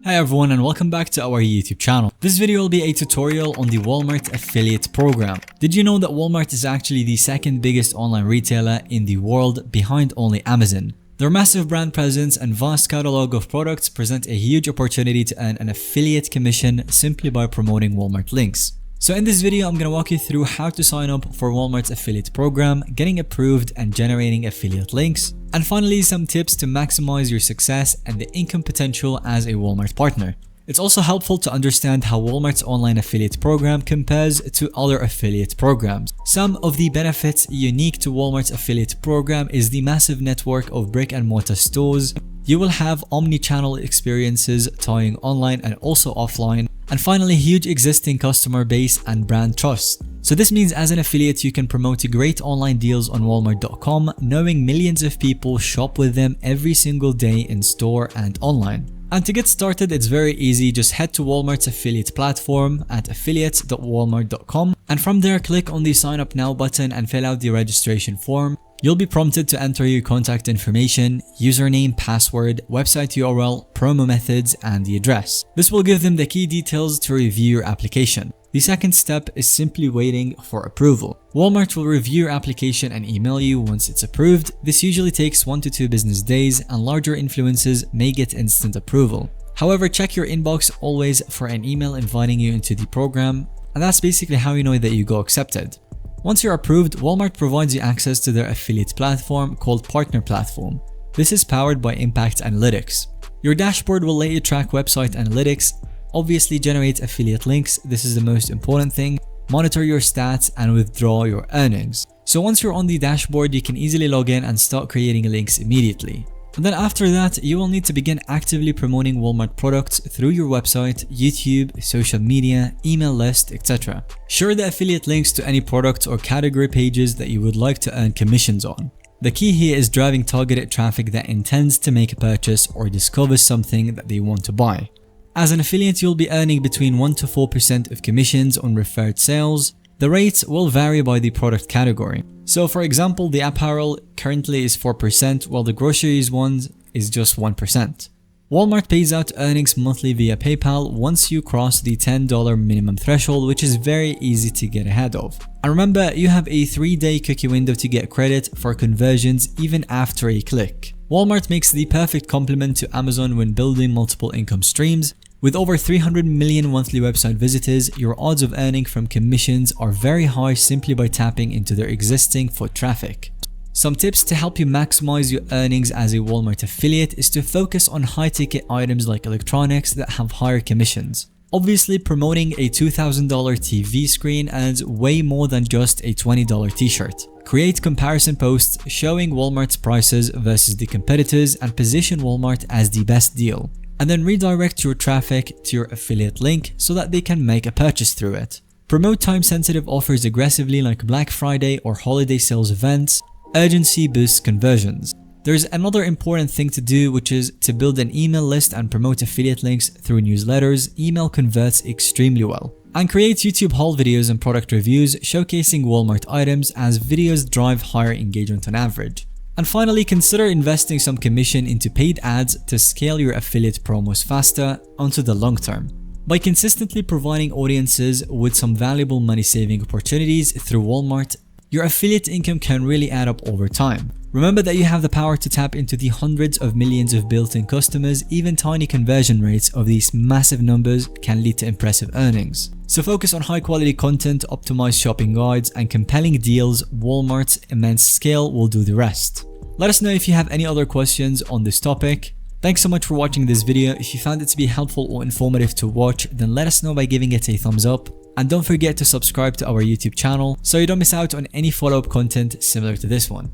Hi everyone and welcome back to our YouTube channel. This video will be a tutorial on the Walmart affiliate program. Did you know that Walmart is actually the second biggest online retailer in the world behind only Amazon? Their massive brand presence and vast catalog of products present a huge opportunity to earn an affiliate commission simply by promoting Walmart links. So in this video, I'm going to walk you through how to sign up for Walmart's affiliate program, getting approved and generating affiliate links, and finally some tips to maximize your success and the income potential as a Walmart partner. It's also helpful to understand how Walmart's online affiliate program compares to other affiliate programs. Some of the benefits unique to Walmart's affiliate program is the massive network of brick and mortar stores. You will have omni-channel experiences tying online and also offline. And finally, huge existing customer base and brand trust. So this means as an affiliate, you can promote great online deals on Walmart.com, knowing millions of people shop with them every single day in store and online. And to get started, it's very easy. Just head to Walmart's affiliate platform at affiliates.walmart.com. And from there, click on the sign up now button and fill out the registration form. You'll be prompted to enter your contact information, username, password, website URL, promo methods, and the address. This will give them the key details to review your application. The second step is simply waiting for approval. Walmart will review your application and email you once it's approved. This usually takes 1 to 2 business days, and larger influencers may get instant approval. However, check your inbox always for an email inviting you into the program, and that's basically how you know that you got accepted. Once you're approved, Walmart provides you access to their affiliate platform called Partner Platform. This is powered by Impact Analytics. Your dashboard will let you track website analytics, obviously generate affiliate links, this is the most important thing, monitor your stats, and withdraw your earnings. So once you're on the dashboard, you can easily log in and start creating links immediately. And then after that, you will need to begin actively promoting Walmart products through your website, YouTube, social media, email list, etc. Share the affiliate links to any product or category pages that you would like to earn commissions on. The key here is driving targeted traffic that intends to make a purchase or discover something that they want to buy. As an affiliate, you'll be earning between 1 to 4% of commissions on referred sales. The rates will vary by the product category. So for example, the apparel currently is 4%, while the groceries one is just 1%. Walmart pays out earnings monthly via PayPal once you cross the $10 minimum threshold, which is very easy to get ahead of. And remember, you have a 3-day cookie window to get credit for conversions even after a click. Walmart makes the perfect complement to Amazon when building multiple income streams. With over 300 million monthly website visitors, your odds of earning from commissions are very high simply by tapping into their existing foot traffic. Some tips to help you maximize your earnings as a Walmart affiliate is to focus on high-ticket items like electronics that have higher commissions. Obviously, promoting a $2,000 TV screen earns way more than just a $20 t-shirt. Create comparison posts showing Walmart's prices versus the competitors and position Walmart as the best deal. And then redirect your traffic to your affiliate link so that they can make a purchase through it. Promote time-sensitive offers aggressively like Black Friday or holiday sales events. Urgency boosts conversions. There's another important thing to do, which is to build an email list and promote affiliate links through newsletters. Email converts extremely well. And create YouTube haul videos and product reviews showcasing Walmart items, as videos drive higher engagement on average. And finally, consider investing some commission into paid ads to scale your affiliate promos faster onto the long term. By consistently providing audiences with some valuable money-saving opportunities through Walmart, your affiliate income can really add up over time. Remember that you have the power to tap into the hundreds of millions of built-in customers. Even tiny conversion rates of these massive numbers can lead to impressive earnings. So focus on high-quality content, optimized shopping guides, and compelling deals. Walmart's immense scale will do the rest. Let us know if you have any other questions on this topic. Thanks so much for watching this video. If you found it to be helpful or informative to watch, then let us know by giving it a thumbs up. And don't forget to subscribe to our YouTube channel so you don't miss out on any follow-up content similar to this one.